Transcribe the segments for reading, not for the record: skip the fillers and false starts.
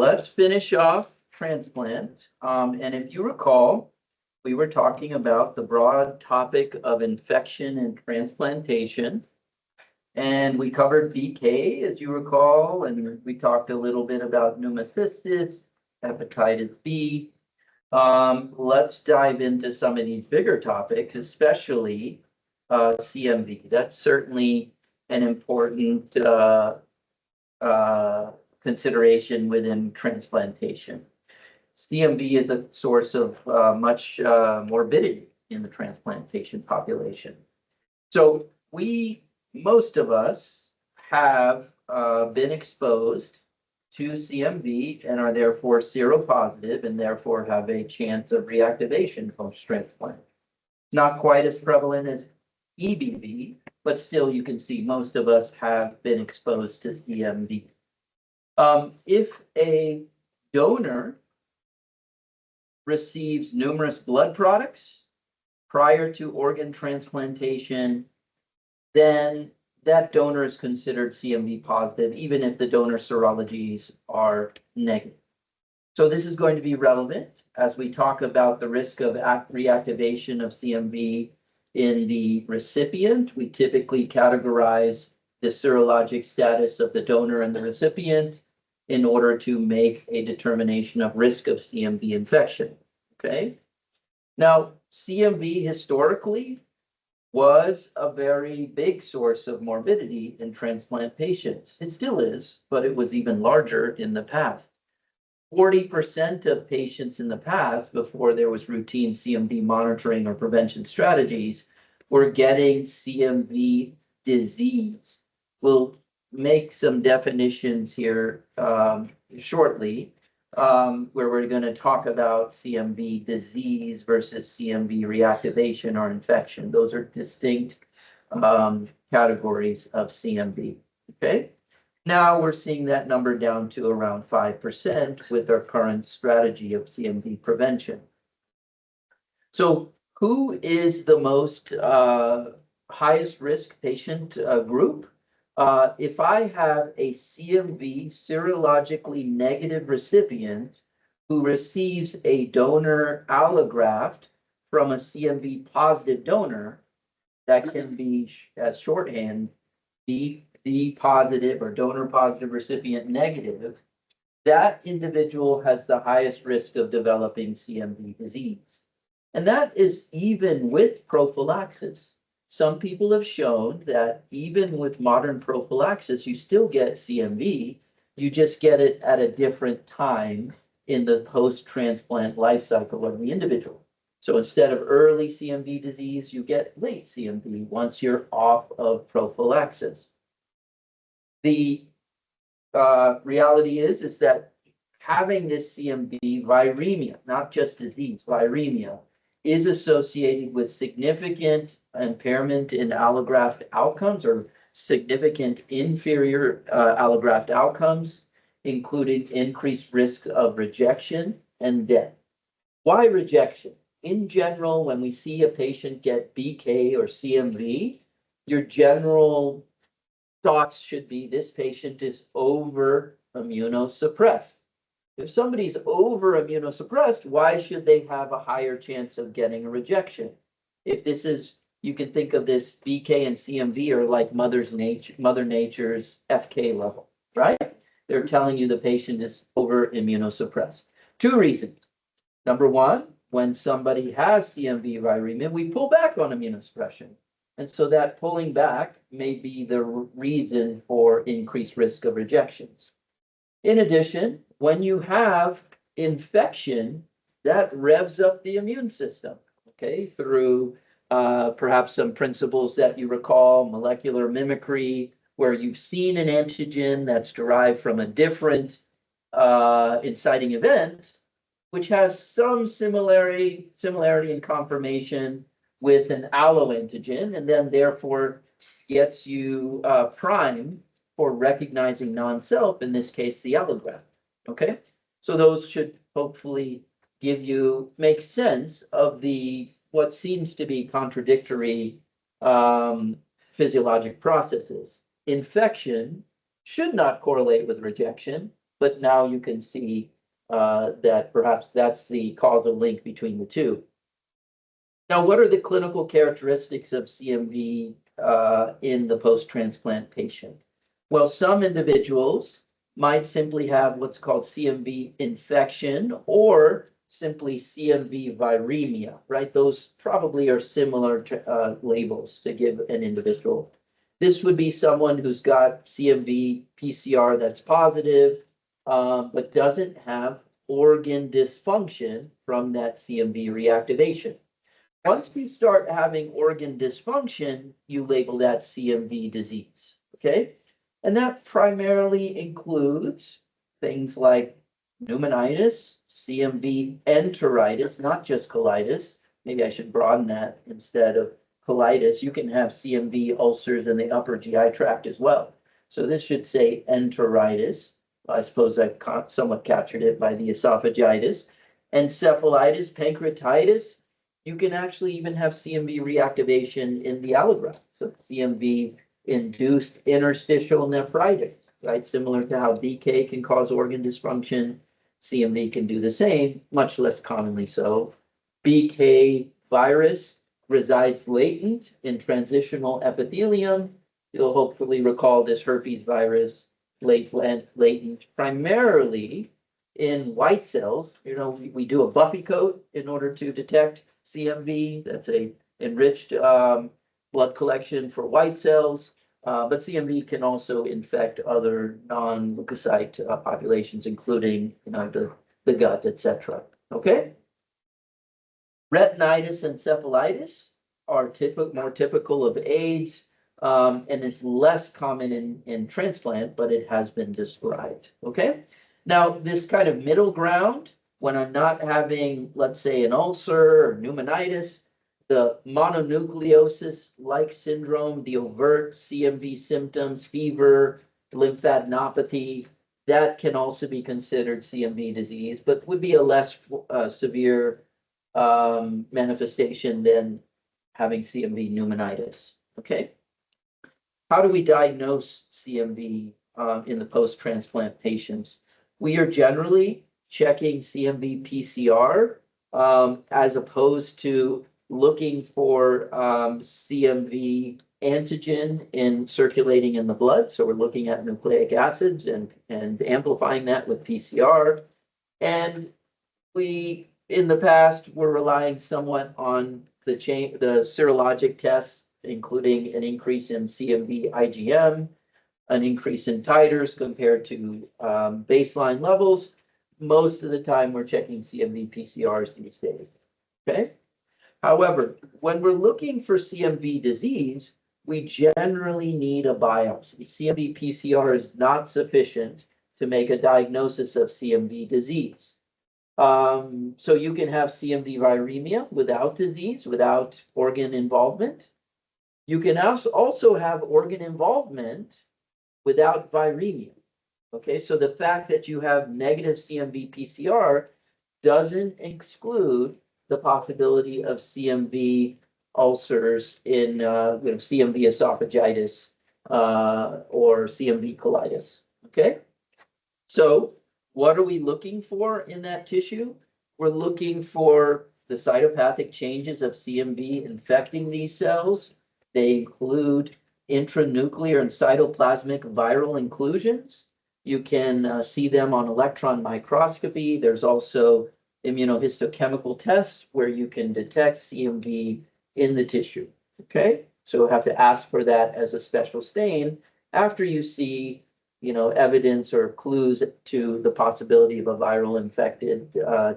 let's finish off transplant. And if you recall, we were talking about the broad topic of infection and transplantation. And we covered BK, as you recall, and we talked a little bit about pneumocystis, hepatitis B. Let's dive into some of these bigger topics, especially CMV. That's certainly an important consideration within transplantation. CMV is a source of much morbidity in the transplantation population. So most of us have been exposed to CMV and are therefore seropositive and therefore have a chance of reactivation post-transplant. Not quite as prevalent as EBV, but still you can see most of us have been exposed to CMV. If a donor receives numerous blood products prior to organ transplantation, then that donor is considered CMV positive, even if the donor serologies are negative. So this is going to be relevant as we talk about the risk of reactivation of CMV in the recipient. We typically categorize the serologic status of the donor and the recipient in order to make a determination of risk of CMV infection. Okay. Now, CMV historically was a very big source of morbidity in transplant patients. It still is, but it was even larger in the past. 40% of patients in the past, before there was routine CMV monitoring or prevention strategies, were getting CMV disease. We'll make some definitions here shortly, where we're going to talk about CMV disease versus CMV reactivation or infection. Those are distinct categories of CMV. Okay. Now we're seeing that number down to around 5% with our current strategy of CMV prevention. So who is the most highest risk patient group? If I have a CMV serologically negative recipient who receives a donor allograft from a CMV positive donor, that can be as shorthand D positive or donor positive recipient negative, that individual has the highest risk of developing CMV disease. And that is even with prophylaxis. Some people have shown that even with modern prophylaxis, you still get CMV, you just get it at a different time in the post-transplant life cycle of the individual. So instead of early CMV disease, you get late CMV once you're off of prophylaxis. The reality is that having this CMV viremia, not just disease, viremia, is associated with significant impairment in allograft outcomes or significant inferior allograft outcomes, including increased risk of rejection and death. Why rejection? In general, when we see a patient get BK or CMV, your general thoughts should be this patient is over immunosuppressed. If somebody's over immunosuppressed, why should they have a higher chance of getting a rejection? If this is, you can think of this BK and CMV are like Mother Nature's FK level, right? They're telling you the patient is over immunosuppressed. Two reasons. Number one, when somebody has CMV viremia, we pull back on immunosuppression. And so that pulling back may be the reason for increased risk of rejections. In addition, when you have infection, that revs up the immune system, okay, through perhaps some principles that you recall, molecular mimicry, where you've seen an antigen that's derived from a different inciting event, which has some similarity and confirmation with an alloantigen, and then therefore gets you primed for recognizing non-self, in this case, the allograft. Okay, so those should hopefully make sense of what seems to be contradictory physiologic processes. Infection should not correlate with rejection, but now you can see that perhaps that's the causal link between the two. Now, what are the clinical characteristics of CMV in the post-transplant patient? Well, some individuals might simply have what's called CMV infection or simply CMV viremia, right? Those probably are similar labels to give an individual. This would be someone who's got CMV PCR that's positive, but doesn't have organ dysfunction from that CMV reactivation. Once you start having organ dysfunction, you label that CMV disease, okay? And that primarily includes things like pneumonitis, CMV enteritis, not just colitis. Maybe I should broaden that instead of colitis. You can have CMV ulcers in the upper GI tract as well. So this should say enteritis. I suppose I've somewhat captured it by the esophagitis. Encephalitis, pancreatitis. You can actually even have CMV reactivation in the allograft. So CMV induced interstitial nephritis, right? Similar to how BK can cause organ dysfunction, CMV can do the same, much less commonly so. BK virus resides latent in transitional epithelium. You'll hopefully recall this herpes virus latent primarily in white cells. You know, we do a buffy coat in order to detect CMV. That's a enriched blood collection for white cells. But CMV can also infect other non-leukocyte populations, including the gut, etc. Okay. Retinitis encephalitis are more typical of AIDS, and it's less common in transplant, but it has been described. Okay. Now, this kind of middle ground, when I'm not having, let's say, an ulcer or pneumonitis, the mononucleosis-like syndrome, the overt CMV symptoms, fever, lymphadenopathy, that can also be considered CMV disease, but would be a less severe manifestation than having CMV pneumonitis. Okay. How do we diagnose CMV in the post-transplant patients? We are generally checking CMV PCR as opposed to looking for CMV antigen in circulating in the blood. So we're looking at nucleic acids and amplifying that with PCR. And we, in the past, were relying somewhat on the serologic tests, including an increase in CMV IgM, an increase in titers compared to baseline levels. Most of the time, we're checking CMV PCRs these days. Okay. However, when we're looking for CMV disease, we generally need a biopsy. CMV PCR is not sufficient to make a diagnosis of CMV disease. So you can have CMV viremia without disease, without organ involvement. You can also have organ involvement without viremia. Okay, so the fact that you have negative CMV PCR doesn't exclude the possibility of CMV ulcers in CMV esophagitis or CMV colitis. Okay, so what are we looking for in that tissue? We're looking for the cytopathic changes of CMV infecting these cells. They include intranuclear and cytoplasmic viral inclusions. You can see them on electron microscopy. There's also immunohistochemical tests where you can detect CMV in the tissue. Okay, so we'll have to ask for that as a special stain after you see, evidence or clues to the possibility of a viral infected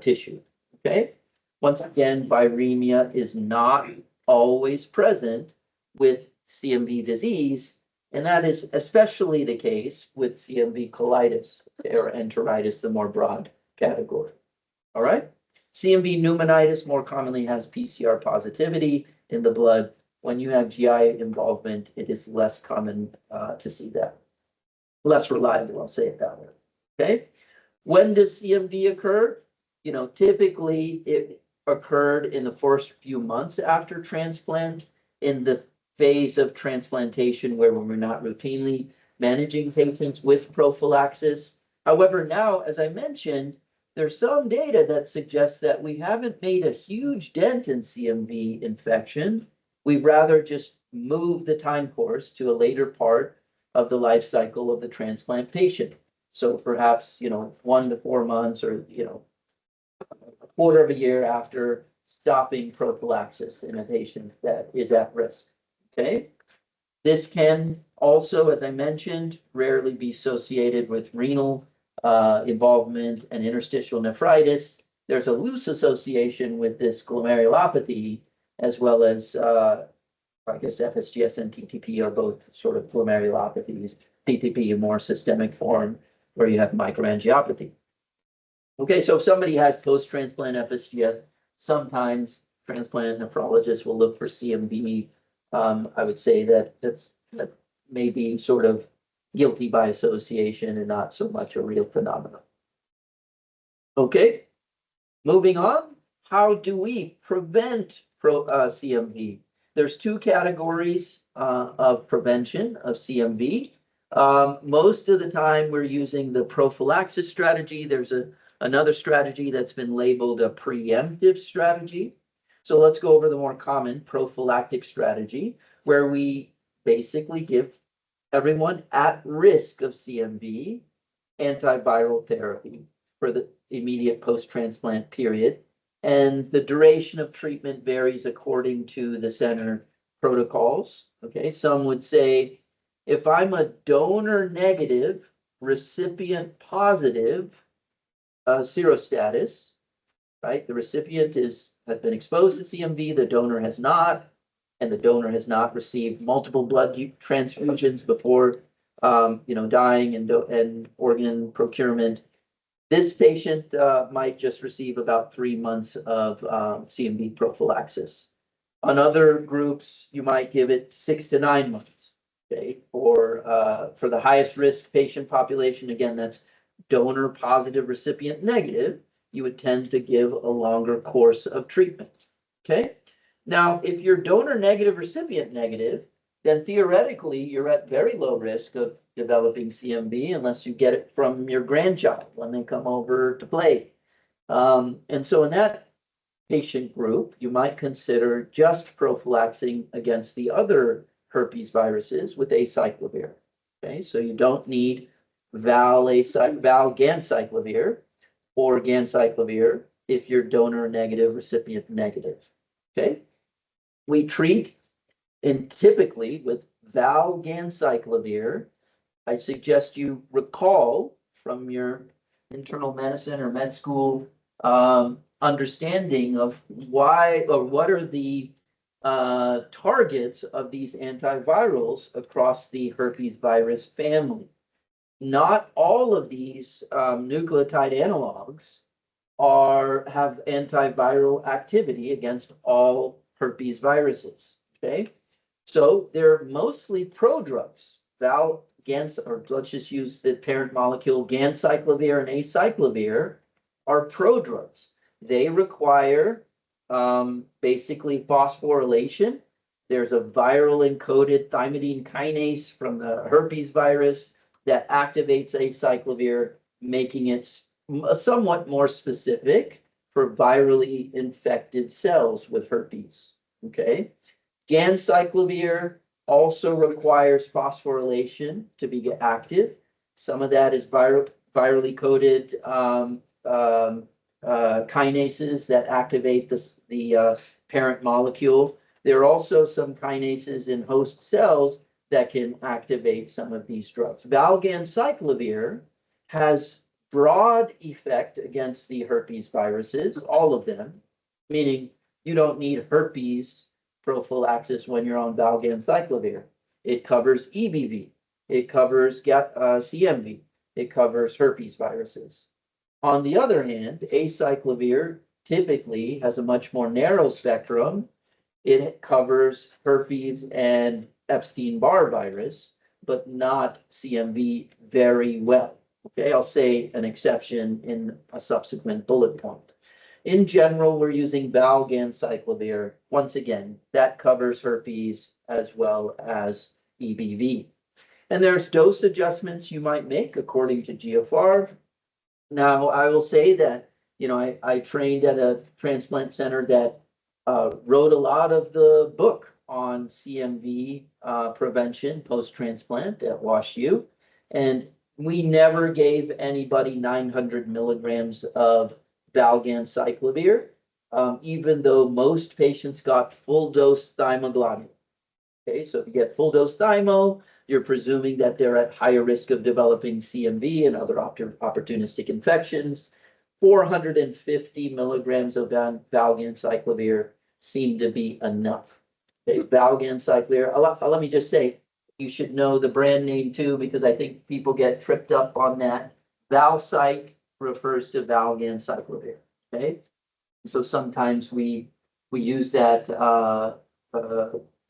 tissue. Okay, once again, viremia is not always present with CMV disease, and that is especially the case with CMV colitis or enteritis, the more broad category. All right. CMV pneumonitis more commonly has PCR positivity in the blood. When you have GI involvement, it is less common to see that. Less reliable, I'll say it that way. Okay. When does CMV occur? Typically it occurred in the first few months after transplant, in the phase of transplantation where we're not routinely managing patients with prophylaxis. However, now, as I mentioned, there's some data that suggests that we haven't made a huge dent in CMV infection. We've rather just moved the time course to a later part of the life cycle of the transplant patient. So perhaps, 1 to 4 months or, a quarter of a year after stopping prophylaxis in a patient that is at risk. Okay? This can also, as I mentioned, rarely be associated with renal involvement and interstitial nephritis. There's a loose association with this glomerulopathy, as well as, I guess, FSGS and TTP are both sort of glomerulopathies. TTP, a more systemic form, where you have microangiopathy. Okay, so if somebody has post-transplant FSGS, sometimes transplant nephrologists will look for CMV. I would say that that may be sort of guilty by association and not so much a real phenomenon. Okay, moving on. How do we prevent CMV? There's two categories of prevention of CMV. Most of the time we're using the prophylaxis strategy. There's another strategy that's been labeled a preemptive strategy. So let's go over the more common prophylactic strategy, where we basically give everyone at risk of CMV antiviral therapy for the immediate post-transplant period. And the duration of treatment varies according to the center protocols. Okay, some would say, if I'm a donor negative, recipient positive, serostatus, right? The recipient has been exposed to CMV, the donor has not, and the donor has not received multiple blood transfusions before, dying and organ procurement. This patient might just receive about 3 months of CMV prophylaxis. On other groups, you might give it 6 to 9 months. Okay, for the highest risk patient population, again, that's donor positive, recipient negative, you would tend to give a longer course of treatment. Okay, now if you're donor negative, recipient negative, then theoretically you're at very low risk of developing CMV unless you get it from your grandchild when they come over to play. And so in that patient group, you might consider just prophylaxing against the other herpes viruses with acyclovir. Okay, so you don't need valganciclovir or ganciclovir if you're donor negative, recipient negative. Okay, we treat typically with valganciclovir. I suggest you recall from your internal medicine or med school understanding of why or what are the targets of these antivirals across the herpes virus family. Not all of these nucleotide analogs have antiviral activity against all herpes viruses. Okay, so they're mostly prodrugs. Or let's just use the parent molecule ganciclovir and acyclovir are prodrugs. They require basically phosphorylation. There's a viral encoded thymidine kinase from the herpes virus that activates acyclovir, making it somewhat more specific for virally infected cells with herpes. Okay, ganciclovir also requires phosphorylation to be active. Some of that is virally coded kinases that activate the parent molecule. There are also some kinases in host cells that can activate some of these drugs. Valganciclovir has broad effect against the herpes viruses, all of them, meaning you don't need herpes prophylaxis when you're on valganciclovir. It covers EBV, it covers CMV, it covers herpes viruses. On the other hand, acyclovir typically has a much more narrow spectrum. It covers herpes and Epstein-Barr virus, but not CMV very well. Okay, I'll say an exception in a subsequent bullet point. In general, we're using valganciclovir. Once again, that covers herpes as well as EBV. And there's dose adjustments you might make according to GFR. Now, I will say that, I trained at a transplant center that wrote a lot of the book on CMV prevention post-transplant at WashU. And we never gave anybody 900 milligrams of valganciclovir, even though most patients got full dose thymoglobulin. Okay, so if you get full dose thymo, you're presuming that they're at higher risk of developing CMV and other opportunistic infections. 450 milligrams of valganciclovir seemed to be enough. Okay, valganciclovir. Let me just say, you should know the brand name too, because I think people get tripped up on that. Valcite refers to valganciclovir. Okay, so sometimes we use that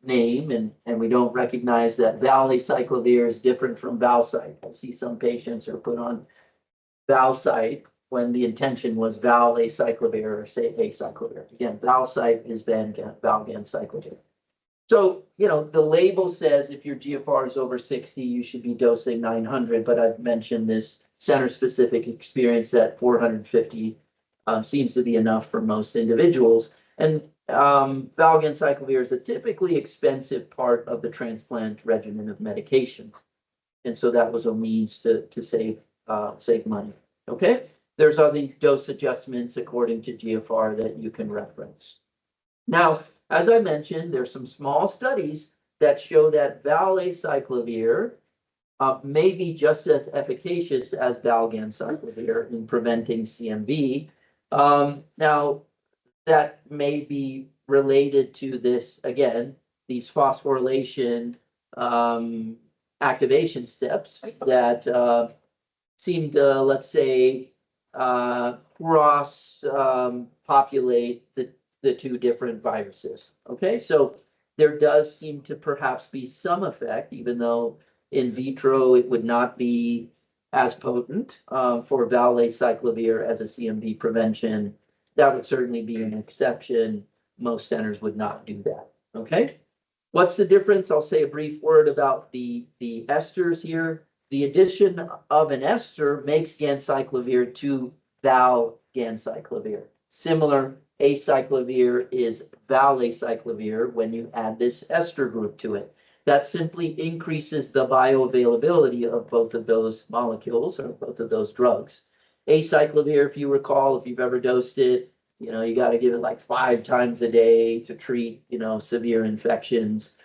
name and we don't recognize that valacyclovir is different from Valcite. I see some patients are put on Valcite when the intention was valacyclovir or say acyclovir. Again, Valcite is valganciclovir. So, the label says if your GFR is over 60, you should be dosing 900, but I've mentioned this center-specific experience that 450 seems to be enough for most individuals. And valganciclovir is a typically expensive part of the transplant regimen of medications. And so that was a means to save money. Okay, there's other dose adjustments according to GFR that you can reference. Now, as I mentioned, there's some small studies that show that valacyclovir may be just as efficacious as valganciclovir in preventing CMV. Now, that may be related to this, again, these phosphorylation activation steps that seem to, let's say, cross populate the two different viruses. Okay, so there does seem to perhaps be some effect, even though in vitro it would not be as potent for valacyclovir as a CMV prevention. That would certainly be an exception. Most centers would not do that. Okay, what's the difference? I'll say a brief word about the esters here. The addition of an ester makes ganciclovir to valganciclovir. Similar, acyclovir is valacyclovir when you add this ester group to it. That simply increases the bioavailability of both of those molecules or both of those drugs. Acyclovir, if you recall, if you've ever dosed it, you got to give it like 5 times a day to treat, severe infections.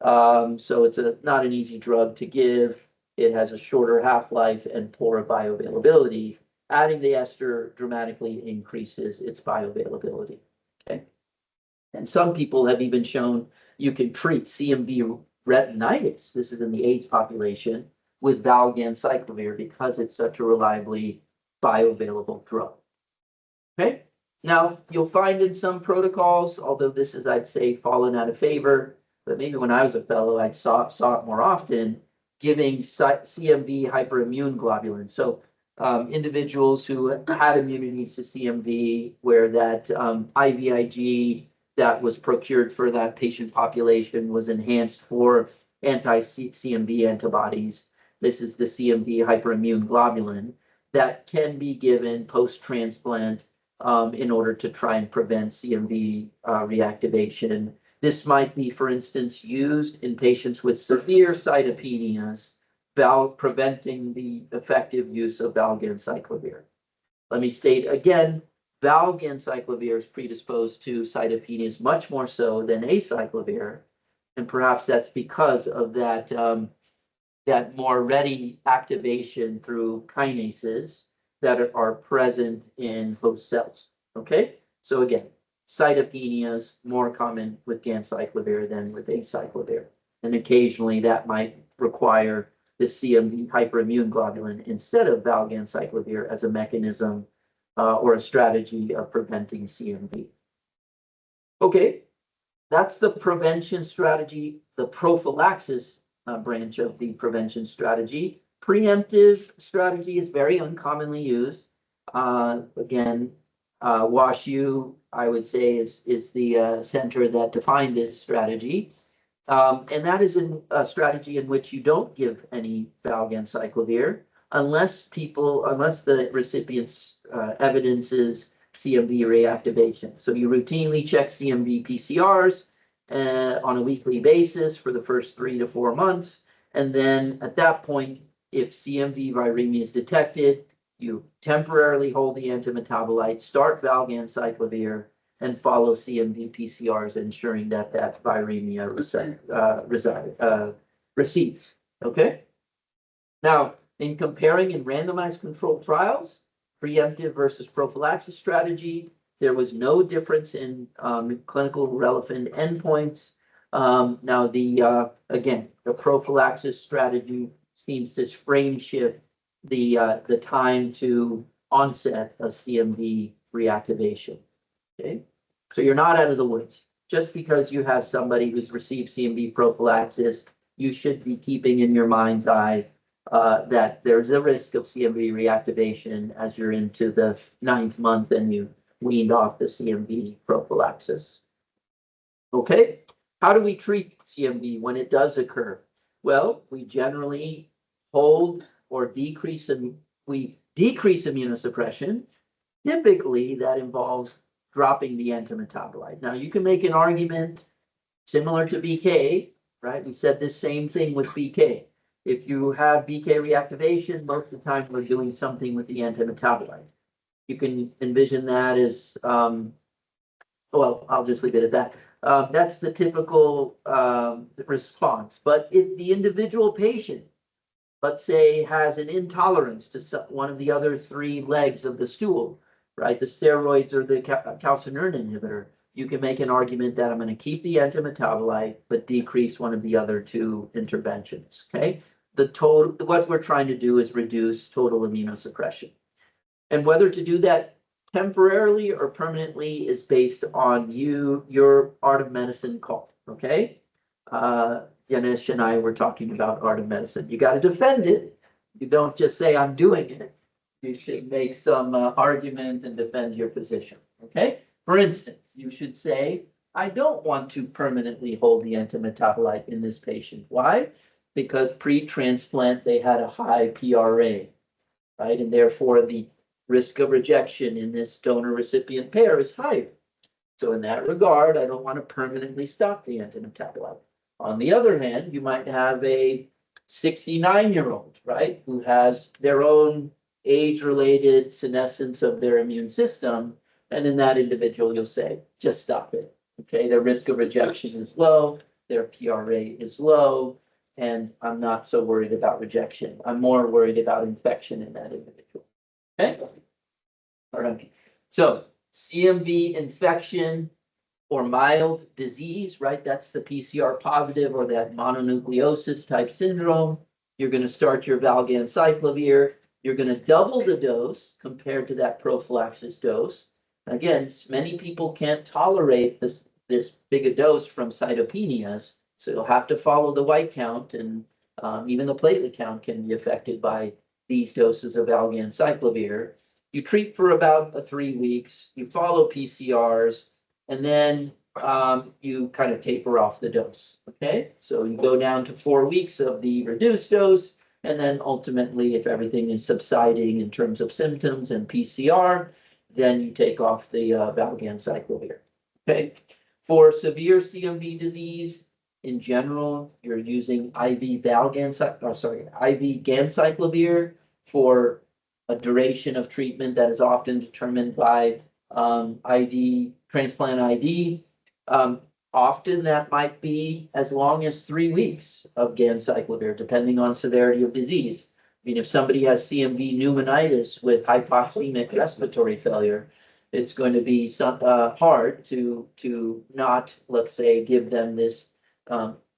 So it's not an easy drug to give. It has a shorter half-life and poor bioavailability. Adding the ester dramatically increases its bioavailability. Okay, and some people have even shown you can treat CMV retinitis. This is in the AIDS population with valganciclovir because it's such a reliably bioavailable drug. Okay, now you'll find in some protocols, although this is, I'd say, fallen out of favor, but maybe when I was a fellow, I saw it more often, giving CMV hyperimmune globulin. So individuals who had immunity to CMV, where that IVIG that was procured for that patient population was enhanced for anti-CMV antibodies. This is the CMV hyperimmune globulin that can be given post-transplant in order to try and prevent CMV reactivation. This might be, for instance, used in patients with severe cytopenias, preventing the effective use of valganciclovir. Let me state again, valganciclovir is predisposed to cytopenias much more so than acyclovir, and perhaps that's because of that that more ready activation through kinases that are present in host cells. Okay, so again, cytopenias more common with ganciclovir than with acyclovir, and occasionally that might require the CMV hyperimmune globulin instead of valganciclovir as a mechanism or a strategy of preventing CMV. Okay, that's the prevention strategy, the prophylaxis branch of the prevention strategy. Preemptive strategy is very uncommonly used. Again, WashU, I would say, is the center that defined this strategy. And that is a strategy in which you don't give any valganciclovir unless the recipient's evidences CMV reactivation. So you routinely check CMV PCRs on a weekly basis for the first 3 to 4 months. And then at that point, if CMV viremia is detected, you temporarily hold the antimetabolite, start valganciclovir, and follow CMV PCRs, ensuring that viremia recedes. Okay. Now, in comparing in randomized controlled trials, preemptive versus prophylaxis strategy, there was no difference in clinical relevant endpoints. Now, again, the prophylaxis strategy seems to frame shift the time to onset of CMV reactivation. Okay, so you're not out of the woods. Just because you have somebody who's received CMV prophylaxis, you should be keeping in your mind's eye that there's a risk of CMV reactivation as you're into the 9th month and you weaned off the CMV prophylaxis. Okay, how do we treat CMV when it does occur? Well, we generally hold or decrease immunosuppression. Typically, that involves dropping the antimetabolite. Now, you can make an argument similar to BK, right? We said this same thing with BK. If you have BK reactivation, most of the time we're doing something with the antimetabolite. You can envision that as, well, I'll just leave it at that. That's the typical response. But if the individual patient, let's say, has an intolerance to one of the other 3 legs of the stool, right, the steroids or the calcineurin inhibitor, you can make an argument that I'm going to keep the antimetabolite, but decrease one of the other 2 interventions. Okay, what we're trying to do is reduce total immunosuppression, and whether to do that temporarily or permanently is based on your art of medicine call. Okay, Ganesh and I were talking about art of medicine. You got to defend it. You don't just say I'm doing it. You should make some argument and defend your position. Okay. For instance, you should say, I don't want to permanently hold the antimetabolite in this patient. Why? Because pre-transplant they had a high PRA, right? And therefore the risk of rejection in this donor-recipient pair is higher. So in that regard, I don't want to permanently stop the antimetabolite. On the other hand, you might have a 69-year-old, right, who has their own age-related senescence of their immune system. And in that individual, you'll say, just stop it. Okay, their risk of rejection is low, their PRA is low, and I'm not so worried about rejection. I'm more worried about infection in that individual. Okay, all right. So CMV infection or mild disease, right? That's the PCR positive or that mononucleosis type syndrome. You're going to start your valganciclovir. You're going to double the dose compared to that prophylaxis dose. Again, many people can't tolerate this big a dose from cytopenias, so you'll have to follow the white count, and even the platelet count can be affected by these doses of valganciclovir. You treat for about 3 weeks. You follow PCRs. And then you kind of taper off the dose. Okay, so you go down to 4 weeks of the reduced dose, and then ultimately, if everything is subsiding in terms of symptoms and PCR, then you take off the valganciclovir. Okay, for severe CMV disease, in general, you're using IV ganciclovir for a duration of treatment that is often determined by ID, transplant ID. Often that might be as long as 3 weeks of ganciclovir, depending on severity of disease. I mean, if somebody has CMV pneumonitis with hypoxemic respiratory failure, it's going to be hard to not, let's say, give them this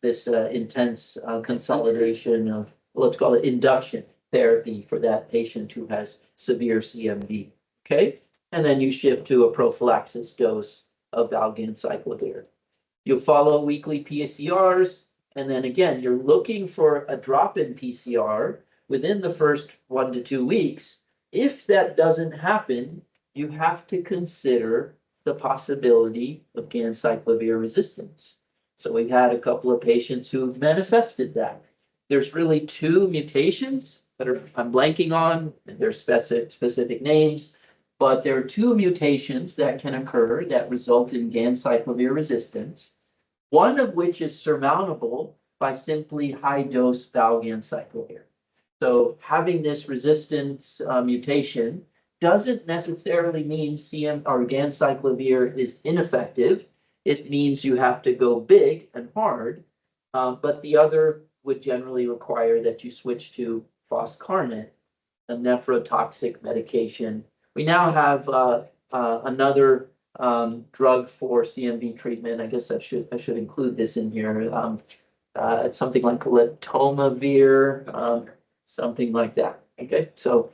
intense consolidation of, let's call it induction therapy for that patient who has severe CMV. Okay, and then you shift to a prophylaxis dose of valganciclovir. You'll follow weekly PCRs, and then again, you're looking for a drop in PCR within the first 1 to 2 weeks. If that doesn't happen, you have to consider the possibility of ganciclovir resistance. So we've had a couple of patients who've manifested that. There's really two mutations that I'm blanking on, and there's specific names, but there are two mutations that can occur that result in ganciclovir resistance, one of which is surmountable by simply high-dose valganciclovir. So having this resistance mutation doesn't necessarily mean CM or ganciclovir is ineffective. It means you have to go big and hard, but the other would generally require that you switch to foscarnet, a nephrotoxic medication. We now have another drug for CMV treatment. I guess I should include this in here. It's something like letomavir, something like that. Okay, so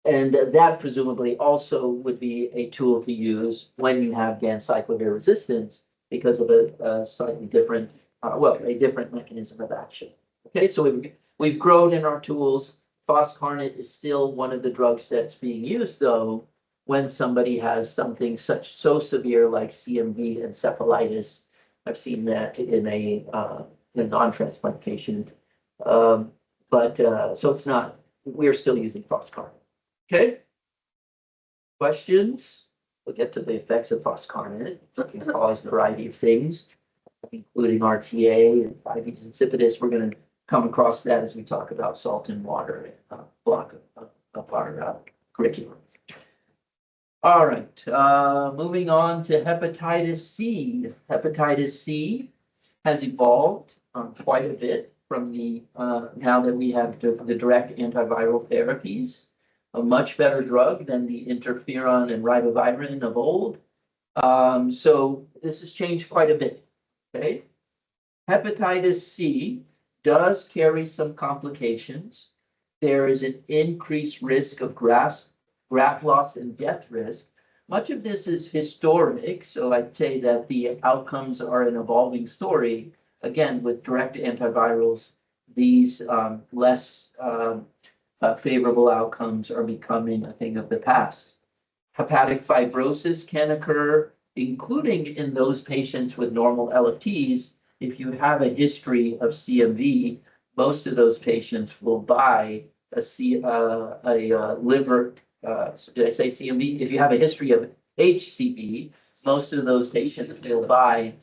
and that presumably also would be a tool to use when you have ganciclovir resistance because of a slightly different, a different mechanism of action. Okay, so we've grown in our tools. Foscarnet is still one of the drugs that's being used, though, when somebody has something so severe like CMV encephalitis. I've seen that in a non-transplant patient. So it's not, we're still using foscarnet. Okay. Questions? We'll get to the effects of foscarnet. It can cause a variety of things, including RTA and diabetes insipidus. We're going to come across that as we talk about salt and water block of our curriculum. All right, moving on to hepatitis C. Hepatitis C has evolved quite a bit from the now that we have the direct antiviral therapies, a much better drug than the interferon and ribavirin of old. So this has changed quite a bit. Okay, hepatitis C does carry some complications. There is an increased risk of graft loss and death risk. Much of this is historic, so I'd say that the outcomes are an evolving story. Again, with direct antivirals, these less favorable outcomes are becoming a thing of the past. Hepatic fibrosis can occur, including in those patients with normal LFTs. If you have a history of CMV, most of those patients will buy a liver. Did I say CMV? If you have a history of HCV, most of those patients will buy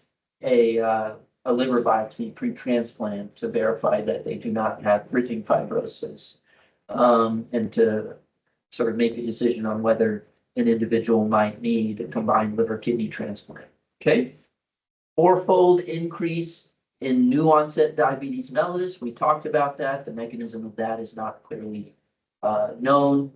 a liver biopsy pre-transplant to verify that they do not have bridging fibrosis, and to sort of make a decision on whether an individual might need a combined liver kidney transplant. Okay. Fourfold increase in new onset diabetes mellitus. We talked about that. The mechanism of that is not clearly known.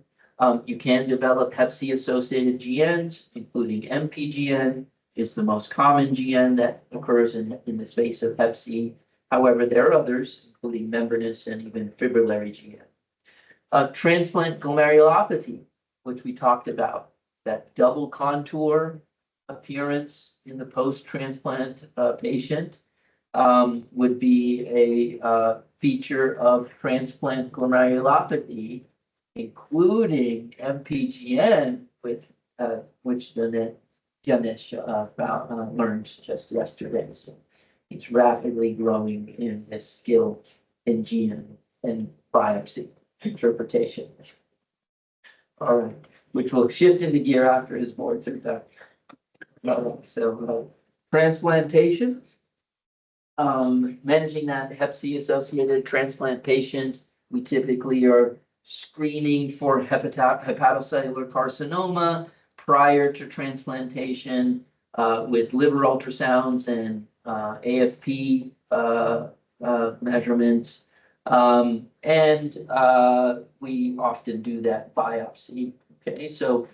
You can develop Hep C associated GNs, including MPGN is the most common GN that occurs in the space of Hep C. However, there are others, including membranous and even fibrillary GN. Transplant glomerulopathy, which we talked about, that double contour appearance in the post-transplant patient would be a feature of transplant glomerulopathy, including MPGN, with which Janesh learned just yesterday. So he's rapidly growing in his skill in GN and biopsy interpretation. All right, which will shift into gear after his boards are done. Transplantations, managing that Hep C associated transplant patient, we typically are screening for hepatocellular carcinoma prior to transplantation with liver ultrasounds and AFP measurements. We often do that biopsy. Okay, so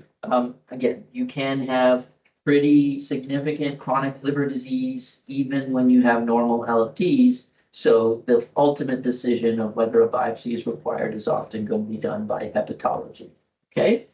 again, you can have pretty significant chronic liver disease even when you have normal LFTs. So the ultimate decision of whether a biopsy is required is often going to be done by hepatology. Okay,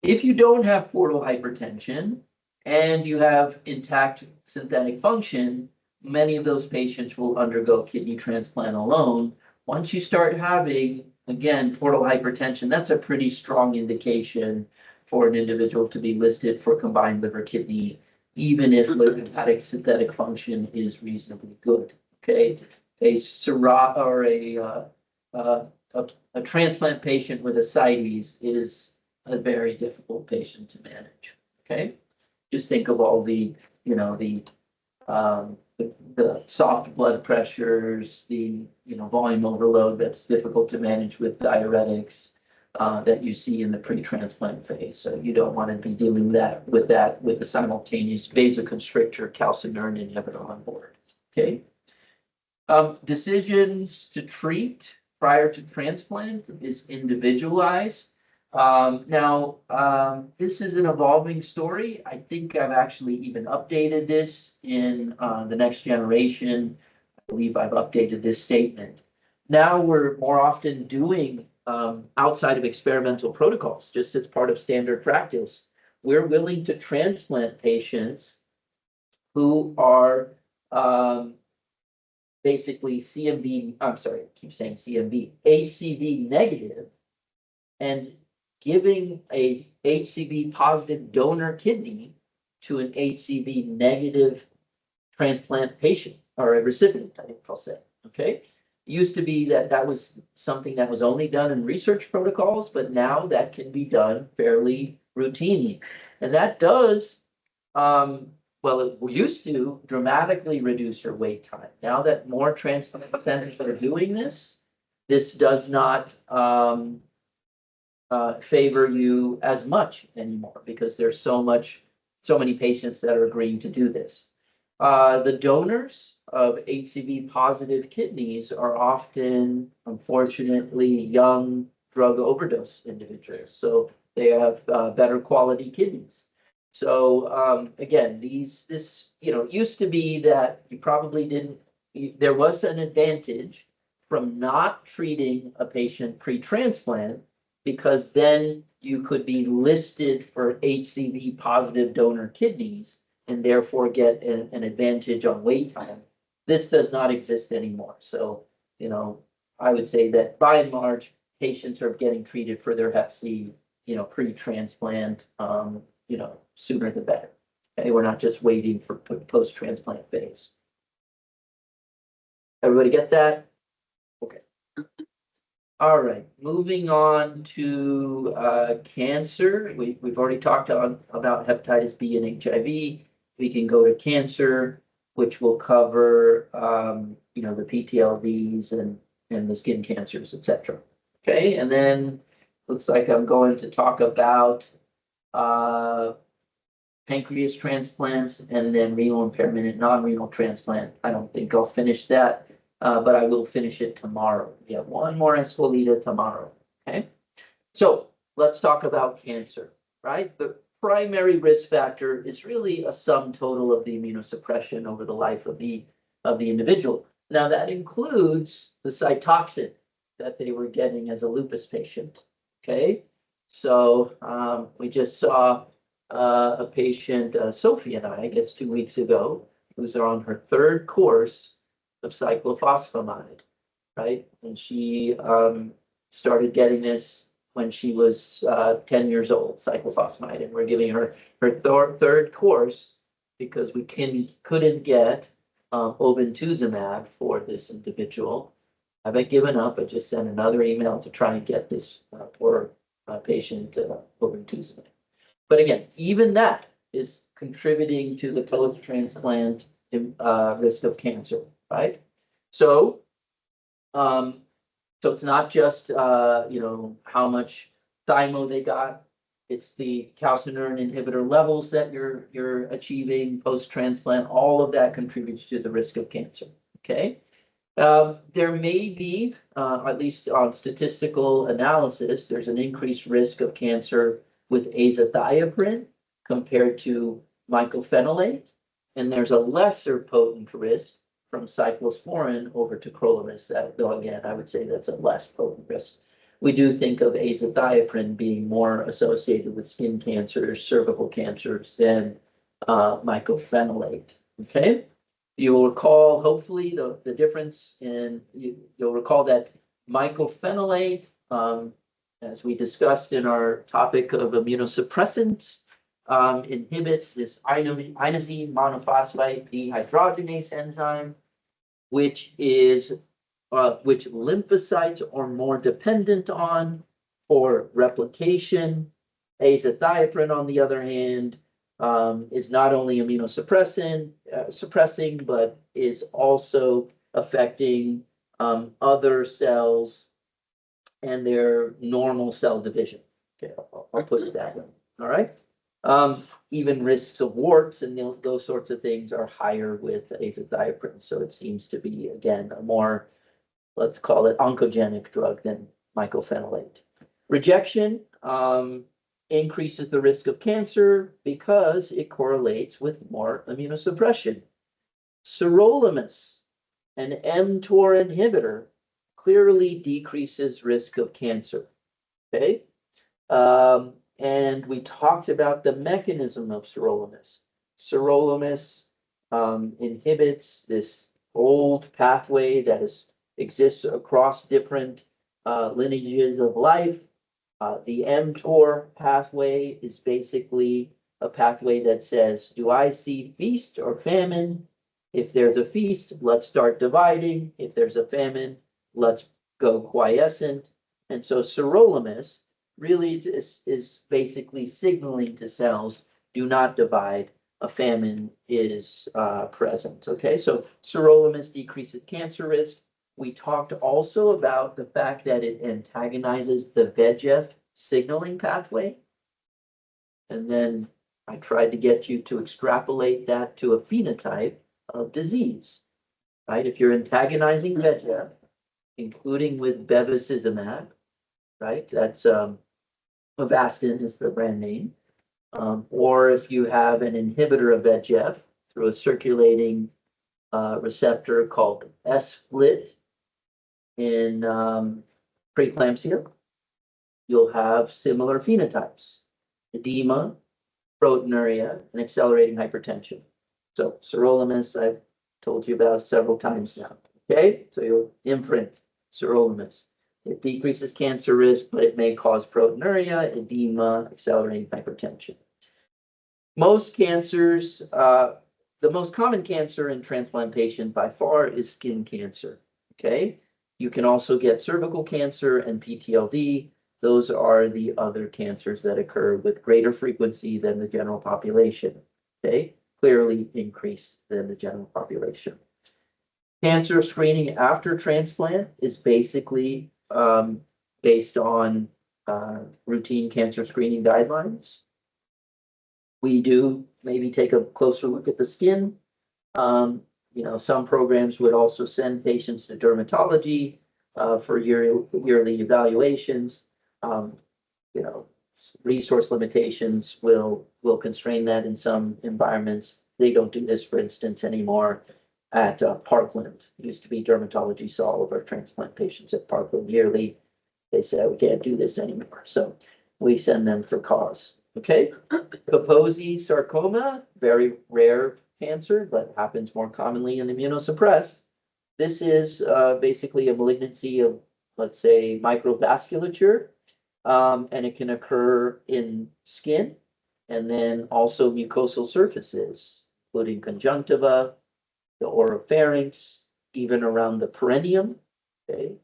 if you don't have portal hypertension and you have intact synthetic function, many of those patients will undergo kidney transplant alone. Once you start having, again, portal hypertension, that's a pretty strong indication for an individual to be listed for combined liver kidney even if lymphatic synthetic function is reasonably good. Okay, a cirrho or a transplant patient with ascites is a very difficult patient to manage. Okay, just think of all the, you know, the soft blood pressures, the, you know, volume overload that's difficult to manage with diuretics that you see in the pre-transplant phase. So you don't want to be dealing with the simultaneous vasoconstrictor calcineurin inhibitor on board. Okay. Decisions to treat prior to transplant is individualized. This is an evolving story. I think I've actually even updated this in the next generation. I believe I've updated this statement. Now we're more often doing outside of experimental protocols, just as part of standard practice. We're willing to transplant patients who are basically CMV, I'm sorry, I keep saying CMV, HCV negative, and giving a HCV positive donor kidney to an HCV negative transplant patient or a recipient, I think I'll say. Okay. Used to be that was something that was only done in research protocols, but now that can be done fairly routinely. And that does, well, it used to dramatically reduce your wait time. Now that more transplant centers are doing this, this does not favor you as much anymore because there's so many patients that are agreeing to do this. The donors of HCV positive kidneys are often, unfortunately, young drug overdose individuals. So they have better quality kidneys. So again, this, you know, used to be that you probably didn't, there was an advantage from not treating a patient pre-transplant because then you could be listed for HCV positive donor kidneys and therefore get an advantage on wait time. This does not exist anymore. So, you know, I would say that by and large, patients are getting treated for their hep C, you know, pre-transplant, you know, sooner the better. Okay, we're not just waiting for post-transplant phase. Everybody get that? Okay. All right, moving on to cancer. We've already talked about hepatitis B and HIV. We can go to cancer, which will cover you know, the PTLDs and the skin cancers, etc. Okay, and then looks like I'm going to talk about pancreas transplants and then renal impairment and non-renal transplant. I don't think I'll finish that, but I will finish it tomorrow. We have one more Escolita tomorrow. Okay, so let's talk about cancer, right? The primary risk factor is really a sum total of the immunosuppression over the life of the individual. Now that includes the Cytoxin that they were getting as a lupus patient. Okay, so we just saw a patient, Sophie and I guess 2 weeks ago, who's on her third course of cyclophosphamide, right? And she started getting this when she was 10 years old, cyclophosphamide, and we're giving her third course because we couldn't get obinutuzumab for this individual. I haven't given up. I just sent another email to try and get this poor patient obinutuzumab. But again, even that is contributing to the post-transplant risk of cancer, right? So, so it's not just you know, how much thymo they got. It's the calcineurin inhibitor levels that you're achieving post-transplant. All of that contributes to the risk of cancer. Okay. There may be, at least on statistical analysis, there's an increased risk of cancer with azathioprine compared to mycophenolate, and there's a lesser potent risk from cyclosporin over tacrolimus. That, though, again, I would say that's a less potent risk. We do think of azathioprine being more associated with skin cancers, cervical cancers than mycophenolate. Okay. You'll recall, hopefully, the difference in, you'll recall that mycophenolate, as we discussed in our topic of immunosuppressants, inhibits this inosine monophosphate dehydrogenase enzyme, which which lymphocytes are more dependent on for replication. Azathioprine, on the other hand, is not only suppressing, but is also affecting other cells and their normal cell division. Okay, I'll put it that way. All right. Even risks of warts and those sorts of things are higher with azathioprine. So it seems to be, again, a more, let's call it, oncogenic drug than mycophenolate. Rejection increases the risk of cancer because it correlates with more immunosuppression. Sirolimus, an mTOR inhibitor, clearly decreases risk of cancer. Okay. And we talked about the mechanism of sirolimus. Sirolimus inhibits this old pathway that exists across different lineages of life. The mTOR pathway is basically a pathway that says, do I see feast or famine? If there's a feast, let's start dividing. If there's a famine, let's go quiescent. And so sirolimus really is basically signaling to cells, do not divide, a famine is present. Okay, so sirolimus decreases cancer risk. We talked also about the fact that it antagonizes the VEGF signaling pathway. And then I tried to get you to extrapolate that to a phenotype of disease, right? If you're antagonizing VEGF, including with bevacizumab, right? That's Avastin is the brand name. Or if you have an inhibitor of VEGF through a circulating receptor called S-FLT in preeclampsia, you'll have similar phenotypes: edema, proteinuria, and accelerating hypertension. So sirolimus, I've told you about several times now. Okay, so you'll imprint sirolimus. It decreases cancer risk, but it may cause proteinuria, edema, accelerating hypertension. Most cancers, the most common cancer in transplant patients by far is skin cancer. Okay, you can also get cervical cancer and PTLD. Those are the other cancers that occur with greater frequency than the general population. Okay, clearly increased than the general population. Cancer screening after transplant is basically based on routine cancer screening guidelines. We do maybe take a closer look at the skin. Some programs would also send patients to dermatology for yearly evaluations. Resource limitations will constrain that in some environments. They don't do this, for instance, anymore at Parkland. It used to be dermatology saw all of our transplant patients at Parkland yearly. They said we can't do this anymore, so we send them for cause. Okay, Kaposi sarcoma, very rare cancer, but happens more commonly in immunosuppressed. This is basically a malignancy of, let's say, microvasculature, and it can occur in skin and then also mucosal surfaces, including conjunctiva, the oropharynx, even around the perineum. Okay,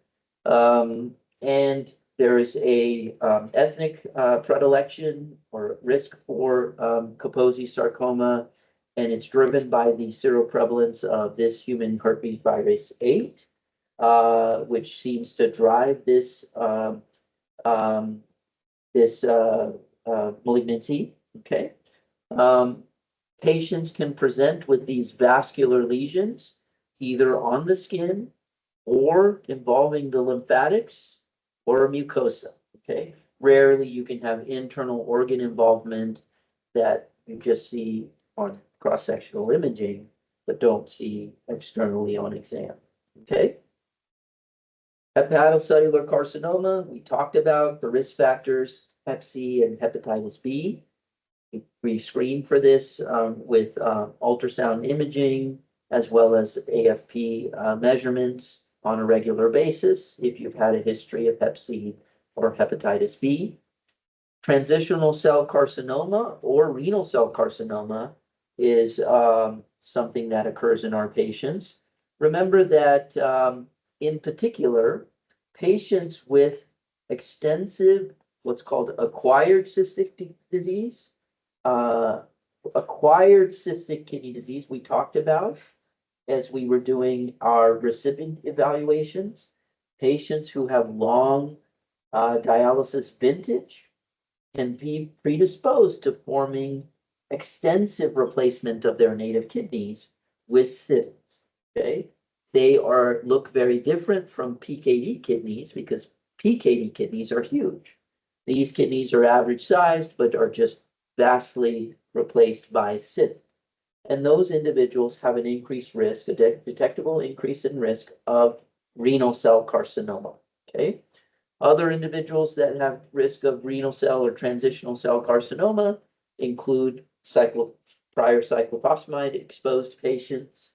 and there is a ethnic predilection or risk for Kaposi sarcoma, and it's driven by the seroprevalence of this human herpes virus 8, which seems to drive this malignancy. Okay, patients can present with these vascular lesions either on the skin or involving the lymphatics or mucosa. Okay, rarely you can have internal organ involvement that you just see on cross-sectional imaging, but don't see externally on exam. Okay. Hepatocellular carcinoma, we talked about the risk factors, Hep C and hepatitis B. We screen for this with ultrasound imaging as well as AFP measurements on a regular basis if you've had a history of Hep C or hepatitis B. Transitional cell carcinoma or renal cell carcinoma is something that occurs in our patients. Remember that in particular, patients with extensive, what's called acquired cystic disease, uh, acquired cystic kidney disease, we talked about as we were doing our recipient evaluations. Patients who have long dialysis vintage can be predisposed to forming extensive replacement of their native kidneys with CID. Okay, they look very different from PKD kidneys because PKD kidneys are huge. These kidneys are average sized, but are just vastly replaced by CID. And those individuals have an increased risk, a detectable increase in risk of renal cell carcinoma. Okay. Other individuals that have risk of renal cell or transitional cell carcinoma include prior cyclophosphamide exposed patients,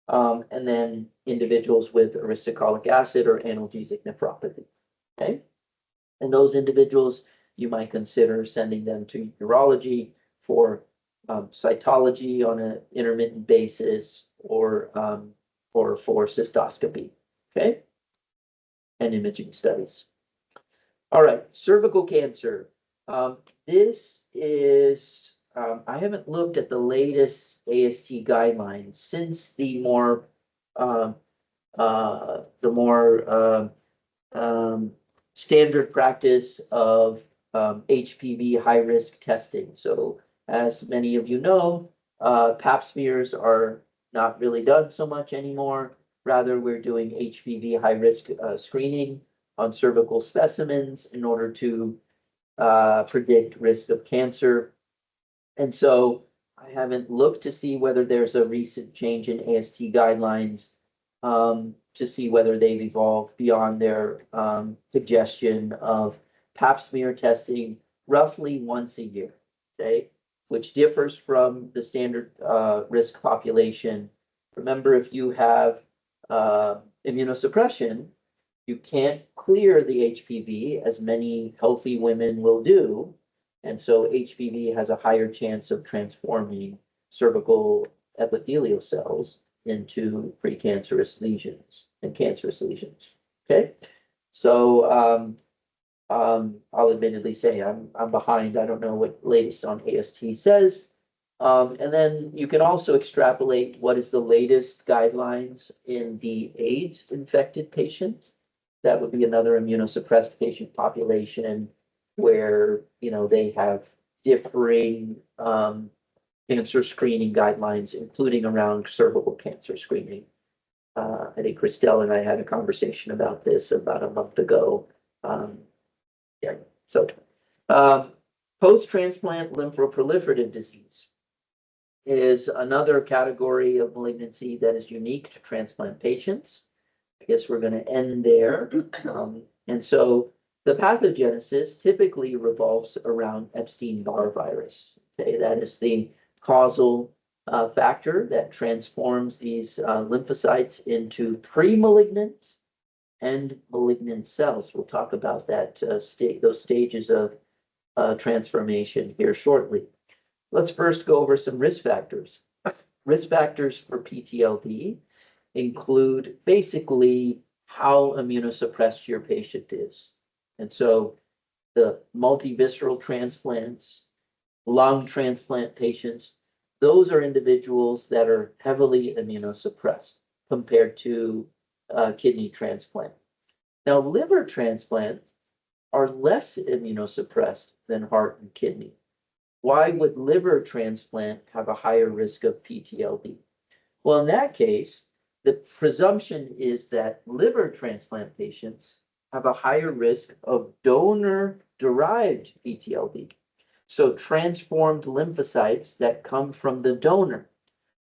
and then individuals with uricolic acid or analgesic nephropathy. Okay, and those individuals you might consider sending them to urology for cytology on an intermittent basis or for cystoscopy. Okay, and imaging studies. All right, cervical cancer. This is, I haven't looked at the latest AST guidelines since the more standard practice of HPV high risk testing. So as many of you know, pap smears are not really done so much anymore. Rather, we're doing HPV high risk screening on cervical specimens in order to predict risk of cancer. And so I haven't looked to see whether there's a recent change in AST guidelines to see whether they've evolved beyond their suggestion of pap smear testing roughly once a year, okay, which differs from the standard risk population. Remember, if you have immunosuppression, you can't clear the HPV as many healthy women will do. And so HPV has a higher chance of transforming cervical epithelial cells into precancerous lesions and cancerous lesions. Okay, so I'll admittedly say I'm behind. I don't know what latest on AST says. And then you can also extrapolate what is the latest guidelines in the AIDS infected patient. That would be another immunosuppressed patient population where, you know, they have differing cancer screening guidelines, including around cervical cancer screening. I think Christelle and I had a conversation about this about a month ago. Yeah, so post-transplant lymphoproliferative disease is another category of malignancy that is unique to transplant patients. I guess we're going to end there. And so the pathogenesis typically revolves around Epstein-Barr virus. Okay, that is the causal factor that transforms these lymphocytes into pre-malignant and malignant cells. We'll talk about that those stages of transformation here shortly. Let's first go over some risk factors. Risk factors for PTLD include basically how immunosuppressed your patient is. And so the multivisceral transplants, lung transplant patients, those are individuals that are heavily immunosuppressed compared to kidney transplant. Now, liver transplant are less immunosuppressed than heart and kidney. Why would liver transplant have a higher risk of PTLD? Well, in that case, the presumption is that liver transplant patients have a higher risk of donor-derived PTLD. So transformed lymphocytes that come from the donor.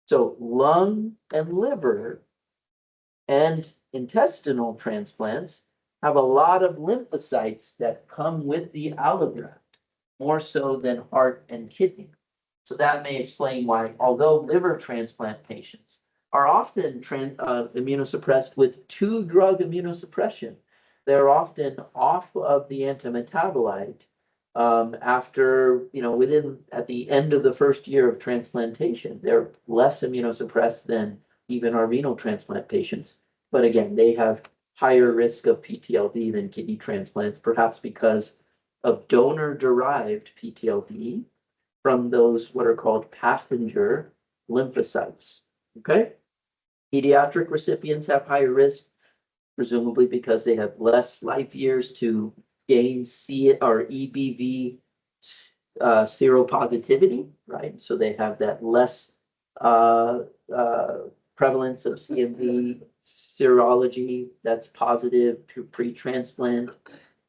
So lung and liver and intestinal transplants have a lot of lymphocytes that come with the allograft, more so than heart and kidney. So that may explain why, although liver transplant patients are often immunosuppressed with 2-drug immunosuppression, they're often off of the antimetabolite After, at the end of the first year of transplantation, they're less immunosuppressed than even our renal transplant patients. But again, they have higher risk of PTLD than kidney transplants, perhaps because of donor-derived PTLD from those what are called passenger lymphocytes. Okay? Pediatric recipients have higher risk, presumably because they have less life years to gain C or EBV seropositivity, right? So they have that less uh, uh, prevalence of CMV serology that's positive pre-transplant.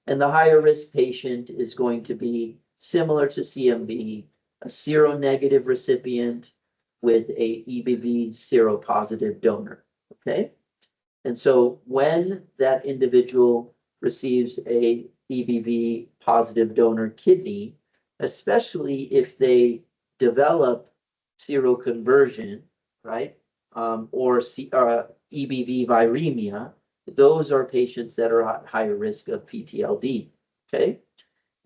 And the higher risk patient is going to be similar to CMV, a seronegative recipient with a EBV seropositive donor. Okay. And so when that individual receives a EBV positive donor kidney, especially if they develop seroconversion, right, or EBV viremia, those are patients that are at higher risk of PTLD. Okay.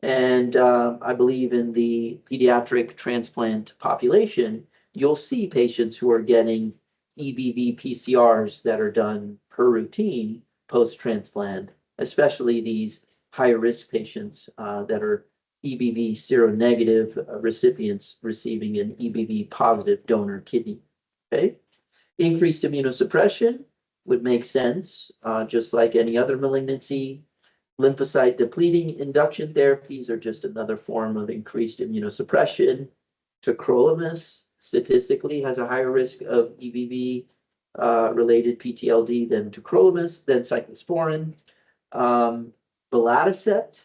And I believe in the pediatric transplant population, you'll see patients who are getting EBV PCRs that are done per routine post-transplant, especially these higher risk patients that are EBV seronegative recipients receiving an EBV positive donor kidney. Okay, increased immunosuppression would make sense, just like any other malignancy. Lymphocyte depleting induction therapies are just another form of increased immunosuppression. Tacrolimus statistically has a higher risk of EBV related PTLD than tacrolimus, than cyclosporin. Belatacept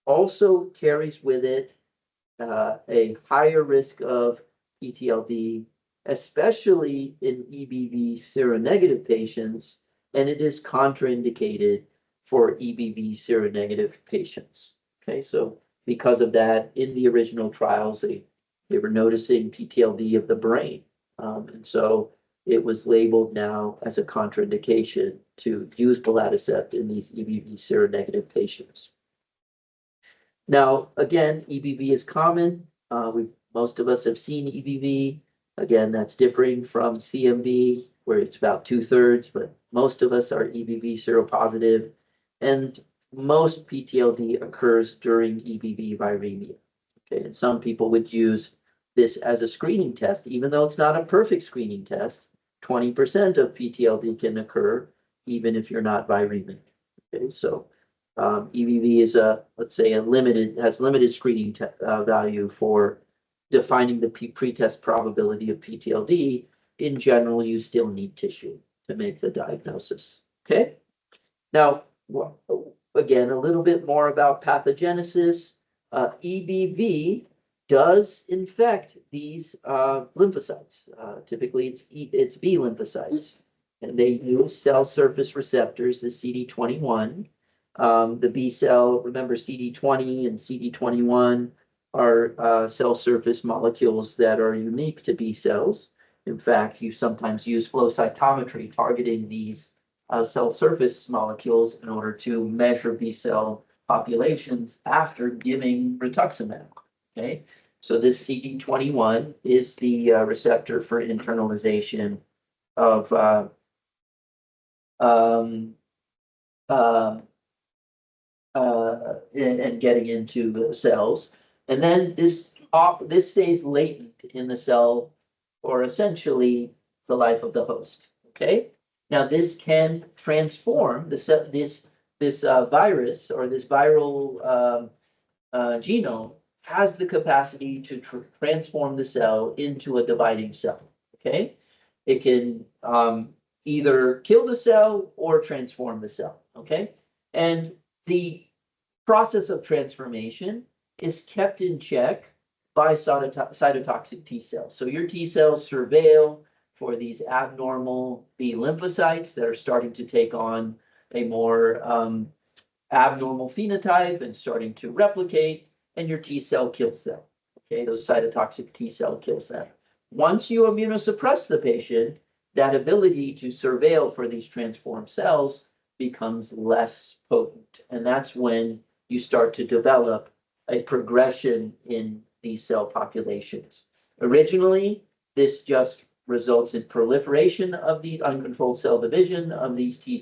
also carries with it a higher risk of PTLD, especially in EBV seronegative patients, and it is contraindicated for EBV seronegative patients. Okay, so because of that, in the original trials, they were noticing PTLD of the brain. And so it was labeled now as a contraindication to use belatacept in these EBV seronegative patients. Now, again, EBV is common. Most of us have seen EBV. Again, that's differing from CMV, where it's about 2/3, but most of us are EBV seropositive. And most PTLD occurs during EBV viremia. Okay, and some people would use this as a screening test, even though it's not a perfect screening test. 20% of PTLD can occur even if you're not viremic. Okay, so EBV is let's say has limited screening value for defining the pretest probability of PTLD. In general, you still need tissue to make the diagnosis. Okay. Now, again, a little bit more about pathogenesis. EBV does infect these lymphocytes. Typically, it's B lymphocytes, and they use cell surface receptors, the CD21. The B cell, remember CD20 and CD21 are cell surface molecules that are unique to B cells. In fact, you sometimes use flow cytometry targeting these cell surface molecules in order to measure B cell populations after giving rituximab. Okay, so this CD21 is the receptor for internalization of and getting into the cells, and then this stays latent in the cell for essentially the life of the host. Okay. Now, this can transform this virus or this viral genome has the capacity to transform the cell into a dividing cell. Okay, it can either kill the cell or transform the cell. Okay, and the process of transformation is kept in check by cytotoxic T cells. So your T cells surveil for these abnormal B lymphocytes that are starting to take on a more abnormal phenotype and starting to replicate, and your T cell kills them. Okay, those cytotoxic T cell kills them. Once you immunosuppress the patient, that ability to surveil for these transformed cells becomes less potent. And that's when you start to develop a progression in these cell populations. Originally, this just results in proliferation of the uncontrolled cell division of these B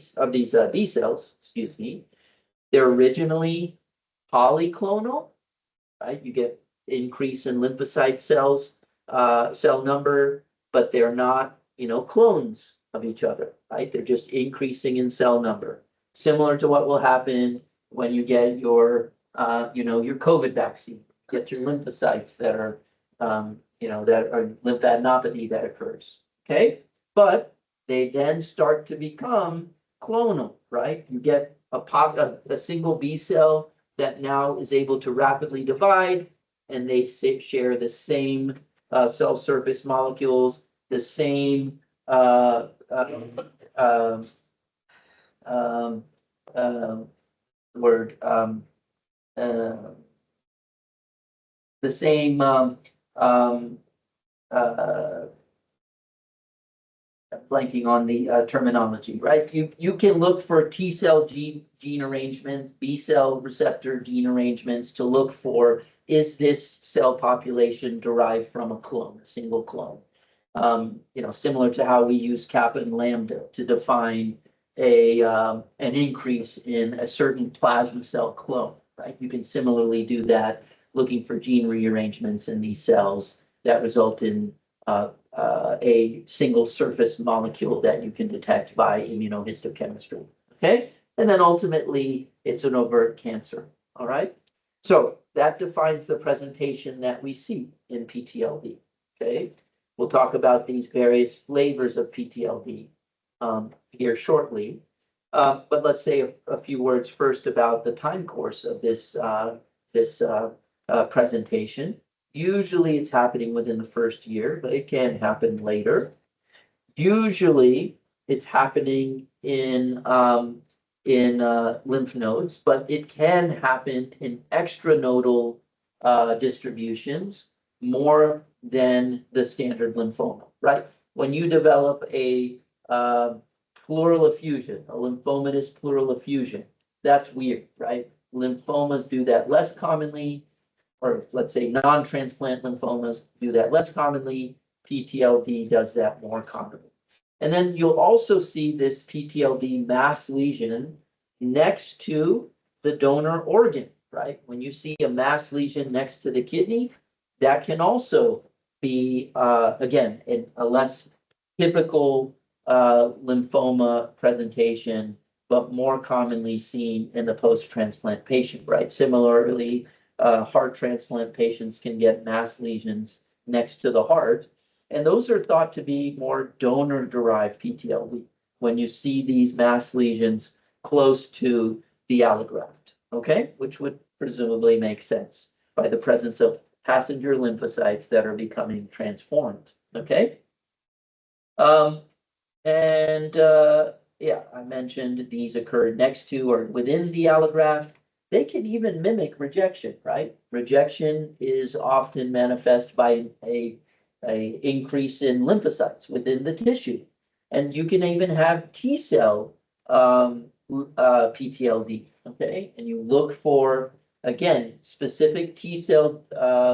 cells, excuse me. They're originally polyclonal, right? You get increase in lymphocyte cells, cell number, but they're not, clones of each other, right? They're just increasing in cell number. Similar to what will happen when you get your, your COVID vaccine. Get your lymphocytes that are, that are lymphadenopathy that occurs. Okay, but they then start to become clonal, right? You get a single B cell that now is able to rapidly divide, and they share the same cell surface molecules, the same word, the same blanking on the terminology, right? You can look for T cell gene arrangements, B cell receptor gene arrangements to look for, is this cell population derived from a clone, a single clone? Similar to how we use kappa and lambda to define an increase in a certain plasma cell clone, right? You can similarly do that, looking for gene rearrangements in these cells that result in a single surface molecule that you can detect by immunohistochemistry. Okay, and then ultimately it's an overt cancer. All right, so that defines the presentation that we see in PTLD. Okay, we'll talk about these various flavors of PTLD here shortly. But let's say a few words first about the time course of this presentation. Usually it's happening within the first year, but it can happen later. Usually it's happening in lymph nodes, but it can happen in extranodal distributions more than the standard lymphoma, right? When you develop a pleural effusion, a lymphomatous pleural effusion, that's weird, right? Lymphomas do that less commonly, or let's say non-transplant lymphomas do that less commonly. PTLD does that more commonly. And then you'll also see this PTLD mass lesion next to the donor organ, right? When you see a mass lesion next to the kidney, that can also be, again, a less typical lymphoma presentation, but more commonly seen in the post-transplant patient, right? Similarly, heart transplant patients can get mass lesions next to the heart, and those are thought to be more donor-derived PTLD when you see these mass lesions close to the allograft, okay? Which would presumably make sense by the presence of passenger lymphocytes that are becoming transformed, okay? Yeah, I mentioned these occur next to or within the allograft. They can even mimic rejection, right? Rejection is often manifest by a increase in lymphocytes within the tissue. And you can even have T cell PTLD, okay? And you look for, again, specific T cell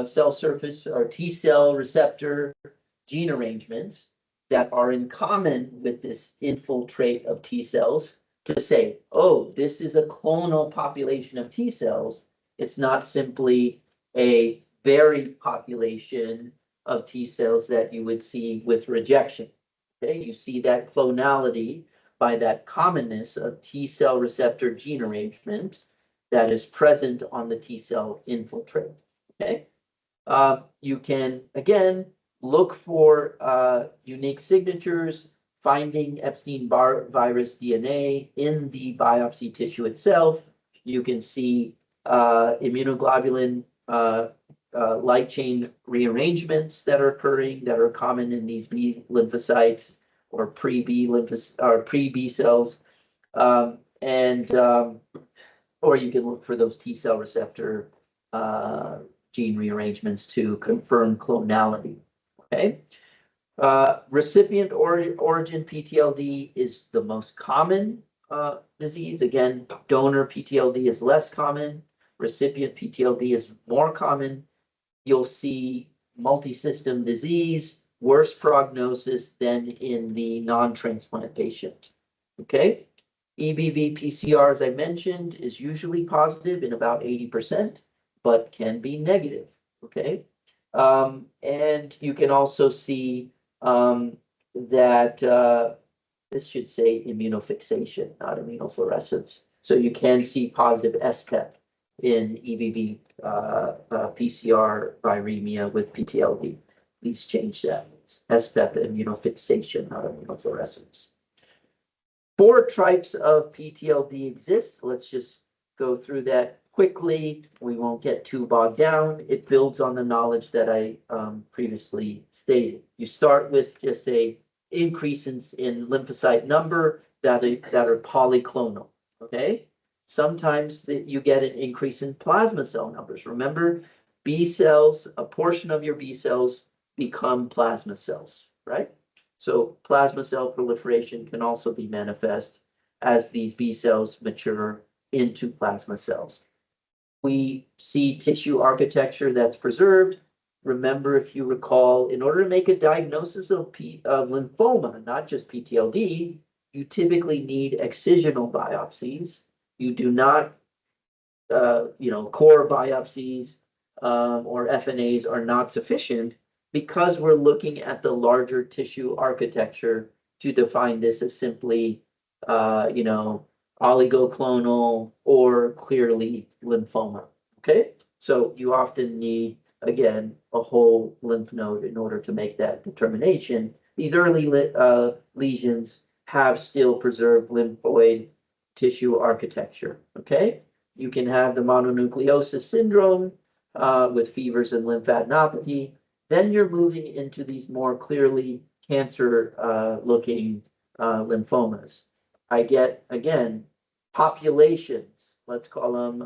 cell surface or T cell receptor gene arrangements that are in common with this infiltrate of T cells to say, oh, this is a clonal population of T cells. It's not simply a varied population of T cells that you would see with rejection. Okay, you see that clonality by that commonness of T cell receptor gene arrangement that is present on the T cell infiltrate. Okay, you can again look for unique signatures, finding Epstein-Barr virus DNA in the biopsy tissue itself. You can see immunoglobulin light chain rearrangements that are occurring that are common in these B lymphocytes or pre-B cells, or you can look for those T cell receptor gene rearrangements to confirm clonality. Okay. Recipient origin PTLD is the most common disease. Again, donor PTLD is less common. recipient PTLD is more common. You'll see multisystem disease, worse prognosis than in the non-transplant patient. Okay? EBV PCR, as I mentioned, is usually positive in about 80%, but can be negative. Okay? And you can also see that this should say immunofixation, not immunofluorescence. So you can see positive SPEP in EBV PCR viremia with PTLD. Please change that. SPEP immunofixation, not immunofluorescence. 4 types of PTLD exist. Let's just go through that quickly. We won't get too bogged down. It builds on the knowledge that I previously stated. You start with just a increase in lymphocyte number that are polyclonal. Okay. Sometimes you get an increase in plasma cell numbers. Remember, B cells, a portion of your B cells become plasma cells, right? So plasma cell proliferation can also be manifest as these B cells mature into plasma cells. We see tissue architecture that's preserved. Remember, if you recall, in order to make a diagnosis of lymphoma, not just PTLD, you typically need excisional biopsies. You do not, core biopsies or FNAs are not sufficient because we're looking at the larger tissue architecture to define this as simply, oligoclonal or clearly lymphoma. Okay, so you often need, again, a whole lymph node in order to make that determination. These early lesions have still preserved lymphoid tissue architecture. Okay, you can have the mononucleosis syndrome with fevers and lymphadenopathy. Then you're moving into these more clearly cancer looking lymphomas. I get, again, populations, let's call them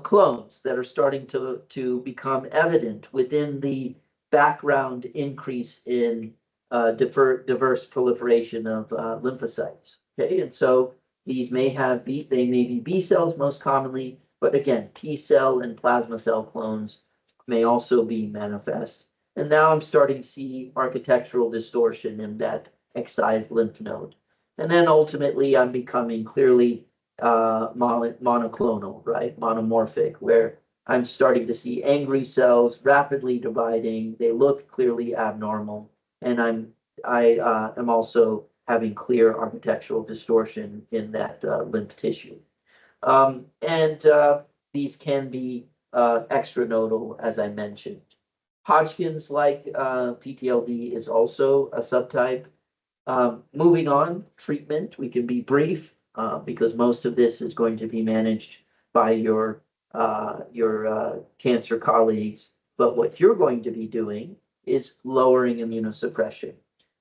clones that are starting to become evident within the background increase in diverse proliferation of lymphocytes. Okay, and so these may be B cells most commonly, but again, T cell and plasma cell clones may also be manifest. And now I'm starting to see architectural distortion in that excised lymph node. And then ultimately I'm becoming clearly monoclonal, right? Monomorphic, where I'm starting to see angry cells rapidly dividing. They look clearly abnormal. And I am also having clear architectural distortion in that lymph tissue. These can be extranodal, as I mentioned. Hodgkin's-like PTLD is also a subtype. Moving on, treatment, we can be brief because most of this is going to be managed by your cancer colleagues. But what you're going to be doing is lowering immunosuppression.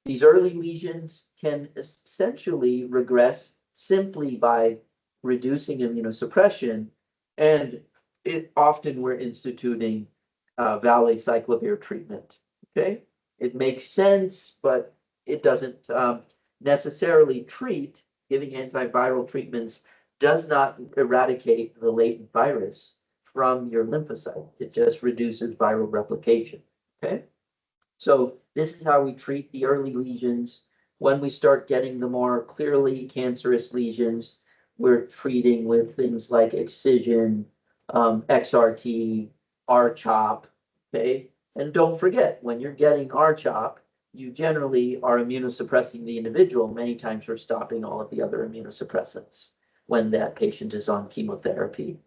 These early lesions can essentially regress simply by reducing immunosuppression, and often we're instituting valaciclovir treatment. Okay, it makes sense, but it doesn't necessarily treat. Giving antiviral treatments does not eradicate the latent virus from your lymphocyte. It just reduces viral replication. Okay, so this is how we treat the early lesions. When we start getting the more clearly cancerous lesions, we're treating with things like excision, XRT, R-CHOP, okay? And don't forget, when you're getting R-CHOP, you generally are immunosuppressing the individual. Many times we're stopping all of the other immunosuppressants when that patient is on chemotherapy.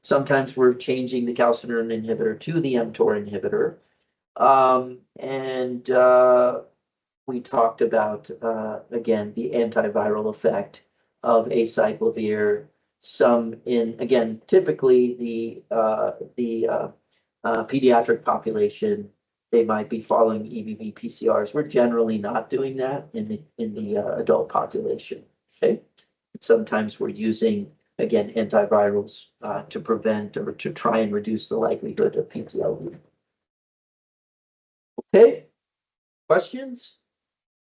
Sometimes we're changing the calcineurin inhibitor to the mTOR inhibitor. We talked about, again, the antiviral effect of acyclovir. Typically the pediatric population, they might be following EBV PCRs. We're generally not doing that in the adult population. Okay, sometimes we're using, again, antivirals to prevent or to try and reduce the likelihood of PTLD. Okay, questions?